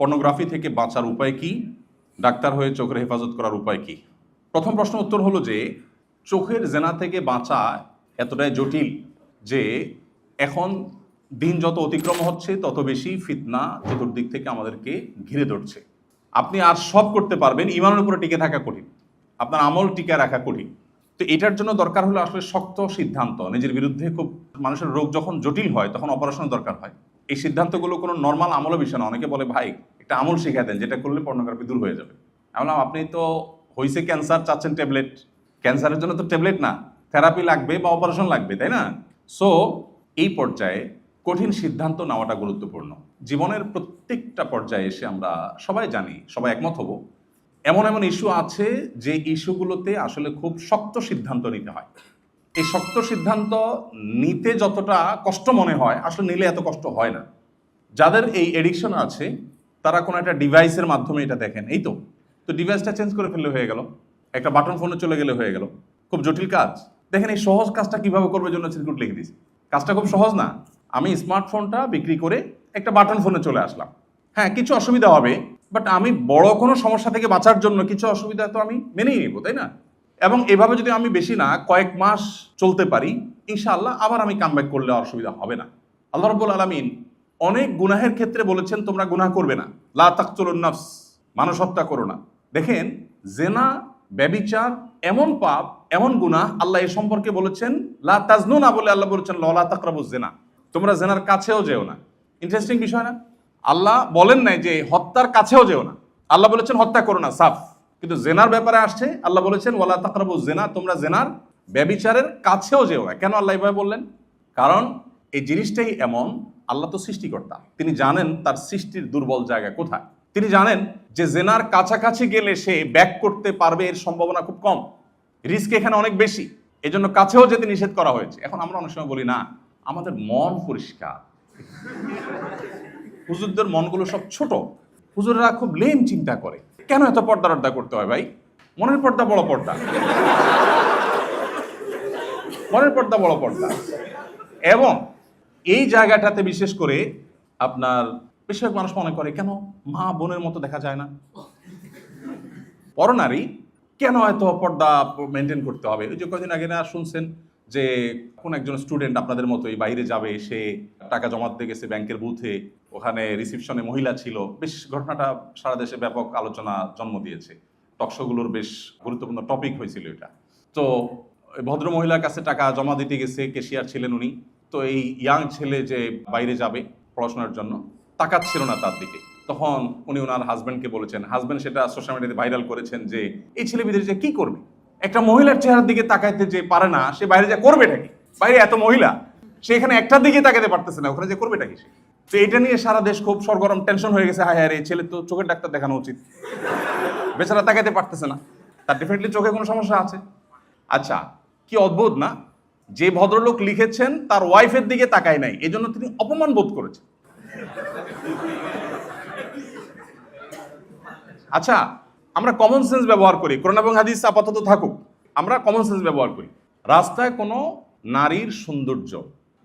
Pornography থেকে বাঁচার উপায় কি? ডাক্তার হয়ে চোখের হেফাজত করার উপায় কি? প্রথম প্রশ্ন উত্তর হলো যে চোখের জেনা থেকে বাঁচা এতটাই জটিল যে এখন দিন যত অতিক্রম হচ্ছে তত বেশি ফিতনা চতুর্দিক থেকে আমাদেরকে ঘিরে ধরছে। আপনি আর সব করতে পারবেন, ইমানের উপরে টিকে থাকা কঠিন, আপনার আমল টিকে রাখা কঠিন। তো এটার জন্য দরকার হলো আসলে শক্ত সিদ্ধান্ত নিজের বিরুদ্ধে। খুব মানুষের রোগ যখন জটিল হয় তখন অপারেশন দরকার হয়। এই সিদ্ধান্তগুলো কোনো নর্মাল আমলের বিষয় না। অনেকে বলে ভাই একটা আমল শিখা দেন যেটা করলে পর্নোগ্রাফি দূর হয়ে যাবে। আমি বললাম আপনি তো হয়েছে ক্যান্সার, চাচ্ছেন ট্যাবলেট। ক্যান্সারের জন্য তো ট্যাবলেট না, থেরাপি লাগবে বা অপারেশন লাগবে, তাই না? সো এই পর্যায়ে কঠিন সিদ্ধান্ত নেওয়াটা গুরুত্বপূর্ণ। জীবনের প্রত্যেকটা পর্যায়ে এসে আমরা সবাই জানি, সবাই একমত হব, এমন এমন ইস্যু আছে যে ইস্যুগুলোতে আসলে খুব শক্ত সিদ্ধান্ত নিতে হয়। এই শক্ত সিদ্ধান্ত নিতে যতটা কষ্ট মনে হয় আসলে নিলে এত কষ্ট হয় না। যাদের এই এডিকশন আছে তারা কোনো একটা ডিভাইসের মাধ্যমে এটা দেখেন, এই তো ডিভাইসটা চেঞ্জ করে ফেললে হয়ে গেল, একটা বাটন ফোনে চলে গেলে হয়ে গেল। খুব জটিল কাজ। দেখেন এই সহজ কাজটা কিভাবে করবে জন্য সিকিউরিটি লিখে দিয়েছি। কাজটা খুব সহজ না। আমি স্মার্টফোনটা বিক্রি করে একটা বাটন ফোনে চলে আসলাম। হ্যাঁ, কিছু অসুবিধা হবে, বাট আমি বড় কোনো সমস্যা থেকে বাঁচার জন্য কিছু অসুবিধা তো আমি মেনেই নিব, তাই না? এবং এভাবে যদি আমি বেশি না কয়েক মাস চলতে পারি, ইনশাআল্লাহ আবার আমি কামব্যাক করলে অসুবিধা হবে না। আল্লাহ রাব্বুল আলামিন অনেক গুনাহের ক্ষেত্রে বলেছেন তোমরা গুনাহ করবে না, লা তাকতুলুন নাফস, মানুষ হত্যা করো না। দেখেন জেনা, ব্যভিচার এমন পাপ, এমন গুনাহ, আল্লাহ এ সম্পর্কে বলেছেন লা তাজনুনা বলে আল্লাহ বলেছেন লা তাকরাবুজ জিনা, তোমরা জেনার কাছেও যেও না। ইন্টারেস্টিং বিষয় না? আল্লাহ বলেন নাই যে হত্যার কাছেও যেও না, আল্লাহ বলেছেন হত্যা করো না, সাফ। কিন্তু জেনার ব্যাপারে আসছে আল্লাহ বলেছেন ওয়ালা তাকরাবুজ জিনা, তোমরা জেনার, ব্যভিচারের কাছেও যেও না। কেন আল্লাহ এভাবে বললেন? কারণ এই জিনিসটাই এমন, আল্লাহ তো সৃষ্টিকর্তা, তিনি জানেন তার সৃষ্টির দুর্বল জায়গা কোথায়। তিনি জানেন যে জেনার কাছাকাছি গেলে সে ব্যাক করতে পারবে এর সম্ভাবনা খুব কম, রিস্ক এখানে অনেক বেশি, এজন্য কাছেও যেতে নিষেধ করা হয়েছে। এখন আমরা অনেক সময় বলি না আমাদের মন পরিষ্কার, হুজুরদের মনগুলো সব ছোট, হুজুররা খুব লেম চিন্তা করে। কেন এত পর্দা রর্দা করতে হয় ভাই? মনের পর্দা বড় পর্দা, মনের পর্দা বড় পর্দা। এবং এই জায়গাটাতে বিশেষ করে আপনার বেশিরভাগ মানুষ মনে করে কেন মা বোনের মতো দেখা যায় না, পরনারী কেন এত পর্দা মেনটেন করতে হবে? ওই যে কয়েকদিন আগে না শুনছেন যে কোন একজন স্টুডেন্ট আপনাদের মতোই বাইরে যাবে, সে টাকা জমা দিতে গেছে ব্যাংকের বুথে, ওখানে রিসিপশনে মহিলা ছিল। বেশ ঘটনাটা সারা দেশে ব্যাপক আলোচনা জন্ম দিয়েছে, টকশোগুলোর বেশ গুরুত্বপূর্ণ টপিক হয়েছিল এটা। তো ভদ্র মহিলার কাছে টাকা জমা দিতে গেছে, ক্যাশিয়ার ছিলেন উনি। তো এই ইয়াং ছেলে যে বাইরে যাবে পড়াশোনার জন্য তাকাচ্ছিল না তার দিকে। তখন উনি ওনার হাজব্যান্ডকে বলেছেন, হাজব্যান্ড সেটা সোশ্যাল মিডিয়াতে ভাইরাল করেছেন যে এই ছেলে বিদেশে যে কি করবে, একটা মহিলার চেহারার দিকে তাকাইতে যে পারে না, সে বাইরে যা করবেটা কি? বাইরে এত মহিলা, সে এখানে একটার দিকে তাকাতে পারতেছে না, ওখানে যে করবেটা কি সে? তো এটা নিয়ে সারা দেশ খুব সরগরম, টেনশন হয়ে গেছে। হায় হায় রে, ছেলে তো চোখের ডাক্তার দেখানো উচিত, বেচারা তাকাতে পারতেছে না, তার ডেফিনেটলি চোখে কোনো সমস্যা আছে। আচ্ছা, কি অদ্ভুত না, যে ভদ্রলোক লিখেছেন তার ওয়াইফের দিকে তাকায় নাই, এজন্য তিনি অপমান বোধ করেছেন। আচ্ছা, আমরা কমন সেন্স ব্যবহার করি, কোরআন এবং হাদিস আপাতত থাকুক, আমরা কমন সেন্স ব্যবহার করি। রাস্তায় কোনো নারীর সৌন্দর্য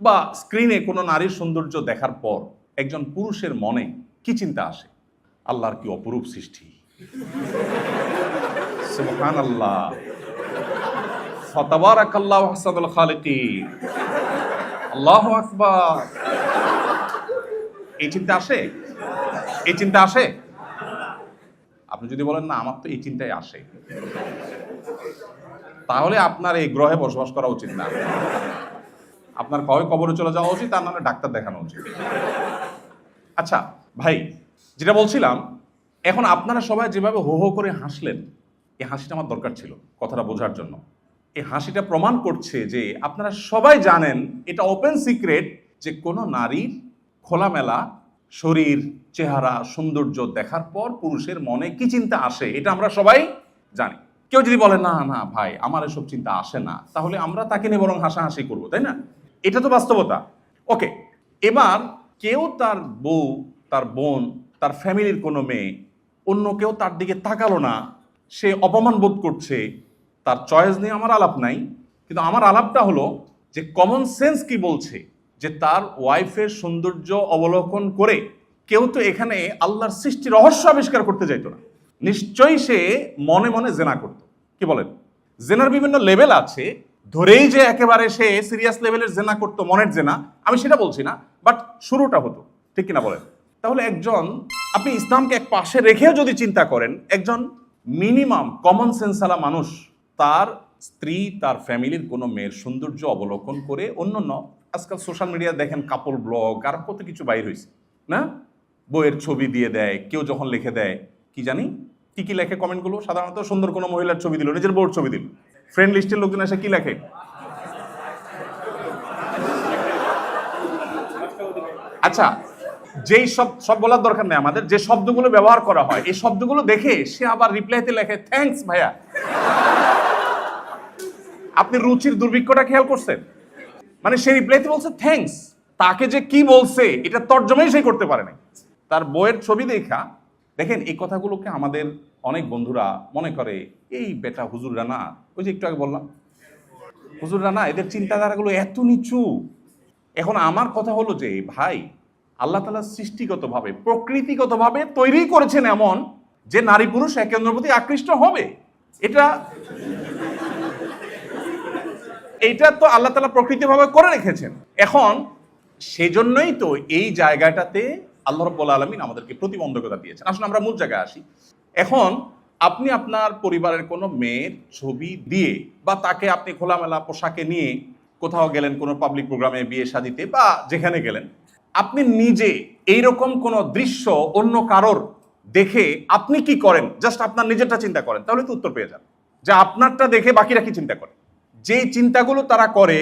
বা স্ক্রিনে কোনো নারীর সৌন্দর্য দেখার পর একজন পুরুষের মনে কি চিন্তা আসে? আল্লাহর কি অপরূপ সৃষ্টি, সুবহানাল্লাহ, ফাতাবারাকাল্লাহু আহসানুল খালিকিন, আল্লাহু আকবার। এই চিন্তা আসে? এই চিন্তা আসে? আপনি যদি বলেন না আমার তো এই চিন্তাই আসে, তাহলে আপনার এই গ্রহে বসবাস করা উচিত না। আপনার কবে কবরে চলে যাওয়া উচিত, তার নাহলে ডাক্তার দেখানো উচিত। আচ্ছা ভাই, যেটা বলছিলাম, এখন আপনারা সবাই যেভাবে হো হো করে হাসলেন, এই হাসিটা আমার দরকার ছিল কথাটা বোঝার জন্য। এই হাসিটা প্রমাণ করছে যে আপনারা সবাই জানেন, এটা ওপেন সিক্রেট, যে কোনো নারীর খোলামেলা শরীর, চেহারা, সৌন্দর্য দেখার পর পুরুষের মনে কি চিন্তা আসে, এটা আমরা সবাই জানি। কেউ যদি বলে না না ভাই আমার এসব চিন্তা আসে না, তাহলে আমরা তাকে নিয়ে বরং হাসাহাসি করবো, তাই না? এটা তো বাস্তবতা। ওকে, এবার কেউ তার বউ, তার বোন, তার ফ্যামিলির কোনো মেয়ে, অন্য কেউ তার দিকে তাকালো না, সে অপমান বোধ করছে, তার চয়েস নিয়ে আমার আলাপ নাই। কিন্তু আমার আলাপটা হলো যে কমন সেন্স কি বলছে, যে তার ওয়াইফের সৌন্দর্য অবলোকন করে কেউ তো এখানে আল্লাহর সৃষ্টি রহস্য আবিষ্কার করতে যাইতো না, নিশ্চয়ই সে মনে মনে জেনা করত। কি বলেন? জেনার বিভিন্ন লেভেল আছে, ধরেই যে একেবারে সে সিরিয়াস লেভেলের জেনা করতো, মনের জেনা, আমি সেটা বলছি না, বাট শুরুটা হতো। ঠিক কিনা বলেন? তাহলে একজন, আপনি ইসলামকে এক পাশে রেখেও যদি চিন্তা করেন, একজন মিনিমাম কমন সেন্সালা মানুষ তার স্ত্রী, তার ফ্যামিলির কোনো মেয়ের সৌন্দর্য অবলোকন করে, অন্যান্য আজকাল সোশ্যাল মিডিয়া দেখেন কাপল ব্লগ আর কত কিছু বাইর হয়েছে না, বইয়ের ছবি দিয়ে দেয়, কেউ যখন লিখে দেয় কি জানি কি কি লেখে কমেন্টগুলো, সাধারণত সুন্দর কোনো মহিলার ছবি দিল, নিজের বউর ছবি দিল, ফ্রেন্ড লিস্টের লোকজন এসে কি লেখে, আচ্ছা যেই সব বলার দরকার নেই আমাদের, যে শব্দগুলো ব্যবহার করা হয় এই শব্দগুলো দেখে সে আবার রিপ্লাইতে লেখে থ্যাঙ্কস ভাইয়া। আপনি রুচির দুর্ভিক্ষটা খেয়াল করছেন? মানে সে রিপ্লাইতে বলছে থ্যাঙ্কস, তাকে যে কি বলছে এটা তর্জমাই সে করতে পারে না, তার বইয়ের ছবি দেখা। দেখেন এই কথাগুলোকে আমাদের অনেক বন্ধুরা মনে করে এই বেটা হুজুররা না, ওই যে একটু আগে বললাম হুজুররা না, এদের চিন্তাধারাগুলো এত নিচু। এখন আমার কথা হলো যে ভাই, আল্লাহ তাআলা সৃষ্টিগতভাবে প্রকৃতিগতভাবে তৈরি করেছেন এমন যে নারী পুরুষ একে অন্যের প্রতি আকৃষ্ট হবে। এটা তো আল্লাহ তাআলা প্রকৃতিভাবে করে রেখেছেন। এখন সেজন্যই তো এই জায়গাটাতে আল্লাহ রাব্বুল আলামিন আমাদেরকে প্রতিবন্ধকতা দিয়েছেন। আসলে আমরা মূল জায়গায় আসি। এখন আপনি আপনার পরিবারের কোনো মেয়ের ছবি দিয়ে বা তাকে আপনি খোলামেলা পোশাকে নিয়ে কোথাও গেলেন, কোনো পাবলিক প্রোগ্রামে, বিয়ে শাদিতে বা যেখানে গেলেন, আপনি নিজে এইরকম কোনো দৃশ্য অন্য কারোর দেখে আপনি কি করেন, জাস্ট আপনার নিজেরটা চিন্তা করেন, তাহলে তো উত্তর পেয়ে যান। যে আপনারটা দেখে বাকিরা কি চিন্তা করে, যেই চিন্তাগুলো তারা করে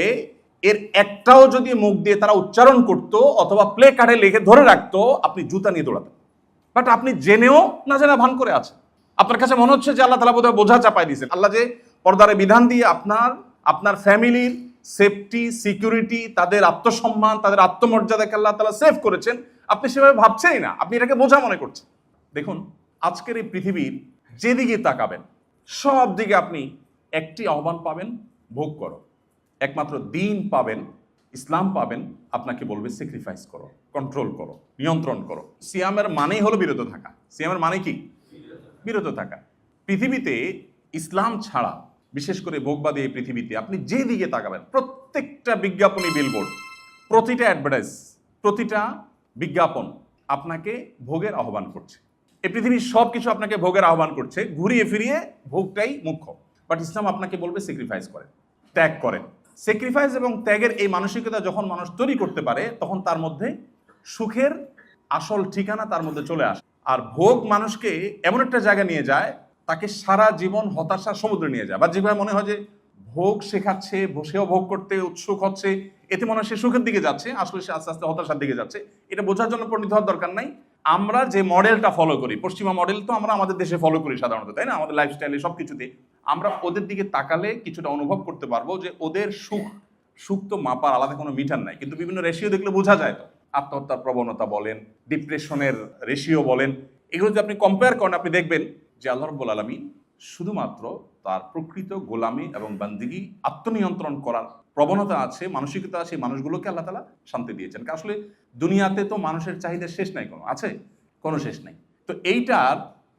এর একটাও যদি মুখ দিয়ে তারা উচ্চারণ করত অথবা প্লে কার্ডে লিখে ধরে রাখতো, আপনি জুতা নিয়ে দৌড়াতেন। বাট আপনি জেনেও না জেনে ভান করে আছেন। আপনার কাছে মনে হচ্ছে যে আল্লাহ তাআলা বোধহয় বোঝা চাপাই দিয়েছেন। আল্লাহ যে পর্দারে বিধান দিয়ে আপনার ফ্যামিলির সেফটি, সিকিউরিটি, তাদের আত্মসম্মান, তাদের আত্মমর্যাদাকে আল্লাহ তাআলা সেভ করেছেন, আপনি সেভাবে ভাবছেনই না, আপনি এটাকে বোঝা মনে করছেন। দেখুন আজকের এই পৃথিবীর যেদিকে তাকাবেন সব দিকে আপনি একটি আহ্বান পাবেন, ভোগ করো। একমাত্র দিন পাবেন, ইসলাম পাবেন, আপনাকে বলবে স্যাক্রিফাইস করো, কন্ট্রোল করো, নিয়ন্ত্রণ করো। সিয়ামের মানেই হলো বিরত থাকা। সিয়ামের মানে কি? বিরত থাকা। পৃথিবীতে ইসলাম ছাড়া, বিশেষ করে ভোগবাদী এই পৃথিবীতে আপনি যে দিকে তাকাবেন, প্রত্যেকটা বিজ্ঞাপনী বিলবোর্ড, প্রতিটা অ্যাডভার্টাইজ, প্রতিটা বিজ্ঞাপন আপনাকে ভোগের আহ্বান করছে। এই পৃথিবীর সব কিছু আপনাকে ভোগের আহ্বান করছে, ঘুরিয়ে ফিরিয়ে ভোগটাই মুখ্য। বাট ইসলাম আপনাকে বলবে স্যাক্রিফাইস করেন, ত্যাগ করেন। স্যাক্রিফাইস এবং ত্যাগের এই মানসিকতা যখন মানুষ তৈরি করতে পারে, তখন তার মধ্যে সুখের আসল ঠিকানা তার মধ্যে চলে আসে। আর ভোগ মানুষকে এমন একটা জায়গায় নিয়ে যায়, তাকে সারা জীবন হতাশার সমুদ্রে নিয়ে যায়। বা যেভাবে মনে হয় যে ভোগ শেখাচ্ছে, বসেও ভোগ করতে উৎসুক হচ্ছে, এতে মনে হয় সে সুখের দিকে যাচ্ছে, আসলে সে আস্তে আস্তে হতাশার দিকে যাচ্ছে। এটা বোঝার জন্য পণ্ডিত হওয়ার দরকার নাই। আমরা যে মডেলটা ফলো করি, পশ্চিমা মডেল তো আমরা আমাদের দেশে ফলো করি সাধারণত, তাই না? আমাদের লাইফস্টাইলে সবকিছুতে আমরা ওদের দিকে তাকালে কিছুটা অনুভব করতে পারবো যে ওদের সুখ তো মাপার আলাদা কোনো মিটার নাই, কিন্তু বিভিন্ন রেশিও দেখলে বোঝা যায়। তো আত্মহত্যার প্রবণতা বলেন, ডিপ্রেশনের রেশিও বলেন, এগুলো যদি আপনি কম্পেয়ার করেন, আপনি দেখবেন যে আল্লাহ রাব্বুল আলামিন শুধুমাত্র তার প্রকৃত গোলামি এবং বান্দিগি, আত্মনিয়ন্ত্রণ করার প্রবণতা আছে, মানসিকতা আছে, মানুষগুলোকে আল্লাহ তাআলা শান্তি দিয়েছেন। আসলে দুনিয়াতে তো মানুষের চাহিদা শেষ নাই, কোনো আছে? কোনো শেষ নাই। তো এইটার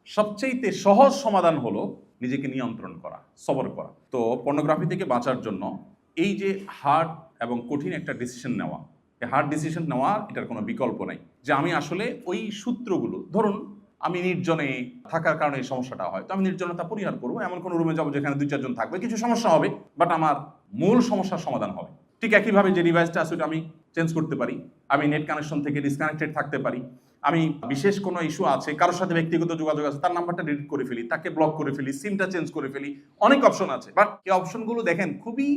সবচেয়ে সহজ সমাধান হলো নিজেকে নিয়ন্ত্রণ করা, সবর করা। তো পর্নোগ্রাফি থেকে বাঁচার জন্য এই যে হার্ড এবং কঠিন একটা ডিসিশন নেওয়া, এই হার্ড ডিসিশন নেওয়া, এটার কোনো বিকল্প নাই। যে আমি আসলে ওই সূত্রগুলো, ধরুন আমি নির্জনে থাকার কারণে এই সমস্যাটা হয়, তো আমি নির্জনতা পরিহার করবো, এমন কোনো রুমে যাবো যেখানে 2-4 জন থাকবে, কিছু সমস্যা হবে, বাট আমার মূল সমস্যার সমাধান হবে। ঠিক একইভাবে যে ডিভাইসটা আছে ওটা আমি চেঞ্জ করতে পারি, আমি নেট কানেকশন থেকে ডিসকানেক্টেড থাকতে পারি, আমি বিশেষ কোনো ইস্যু আছে, কারোর সাথে ব্যক্তিগত যোগাযোগ আছে, তার নাম্বারটা ডিলিট করে ফেলি, তাকে ব্লক করে ফেলি, সিমটা চেঞ্জ করে ফেলি, অনেক অপশন আছে। বাট এই অপশনগুলো দেখেন খুবই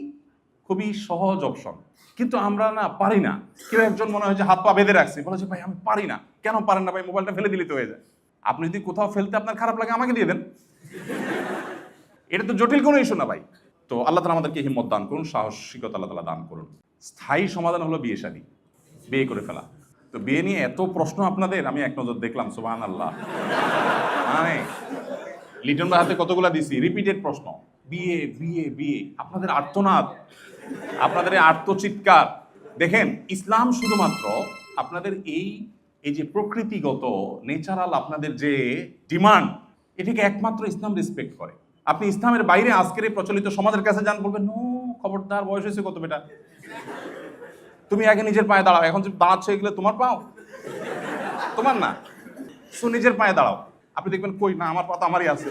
খুবই সহজ অপশন, কিন্তু আমরা না পারি না। কেউ একজন মনে হয় যে হাত পা বেঁধে রাখছে, বলে যে ভাই আমি পারি না। কেন পারেন না ভাই? মোবাইলটা ফেলে দিলে তো হয়ে যায়। আপনি যদি কোথাও ফেলতে আপনার খারাপ লাগে, আমাকে দিয়ে দেন, এটা তো জটিল কোনো ইস্যু না ভাই। তো আল্লাহ তাআলা আমাদেরকে হিম্মত দান করুন, সাহসিকতা আল্লাহ তাআলা দান করুন। স্থায়ী সমাধান হলো বিয়ে শাদী, বিয়ে করে ফেলা। তো বিয়ে নিয়ে এত প্রশ্ন আপনাদের, আমি এক নজর দেখলাম, সুবহানাল্লাহ। মানে লিটন ভাই হাতে কতগুলা দিছি, রিপিটেড প্রশ্ন, বিয়ে বিয়ে বিয়ে, আপনাদের আর্তনাদ, আপনাদের এই আর্তচিৎকার। দেখেন ইসলাম শুধুমাত্র আপনাদের এই এই যে প্রকৃতিগত নেচারাল আপনাদের যে ডিমান্ড, এটাকে একমাত্র ইসলাম রেসপেক্ট করে। আপনি ইসলামের বাইরে আজকের এই প্রচলিত সমাজের কাছে যান, বলবেন নো, খবরদার, বয়স হয়েছে কত বেটা, তুমি আগে নিজের পায়ে দাঁড়াও। এখন যে দাঁড়াচ্ছ এগুলো তোমার পাও, তোমার না, সো নিজের পায়ে দাঁড়াও। আপনি দেখবেন কই না, আমার পা তো আমারই আছে,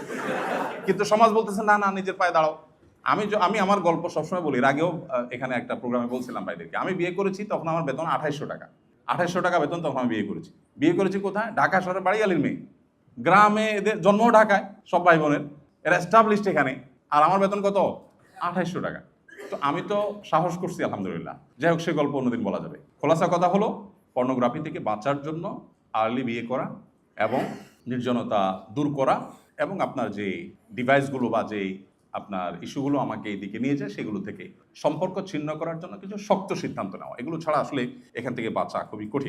কিন্তু সমাজ বলতেছে না না, নিজের পায়ে দাঁড়াও। আমি আমার গল্প সবসময় বলি, এর আগেও এখানে একটা প্রোগ্রামে বলছিলাম ভাইদেরকে, আমি বিয়ে করেছি তখন আমার বেতন 2800 টাকা। 2800 টাকা বেতন, তখন আমি বিয়ে করেছি কোথায়? ঢাকা শহরে, বাড়িয়ালির মেয়ে, গ্রামে, এদের জন্মও ঢাকায়, সব ভাই বোনের, এরা এস্টাবলিশড এখানে, আর আমার বেতন কত? 2800 টাকা। তো আমি তো সাহস করছি, আলহামদুলিল্লাহ। যাই হোক, সে গল্প অন্যদিন বলা যাবে। খোলাসা কথা হলো, পর্নোগ্রাফি থেকে বাঁচার জন্য আর্লি বিয়ে করা এবং নির্জনতা দূর করা, এবং আপনার যে ডিভাইসগুলো বা যে আপনার ইস্যুগুলো আমাকে এইদিকে নিয়ে যায়, সেগুলো থেকে সম্পর্ক ছিন্ন করার জন্য কিছু শক্ত সিদ্ধান্ত নেওয়া, এগুলো ছাড়া আসলে এখান থেকে বাঁচা খুবই কঠিন।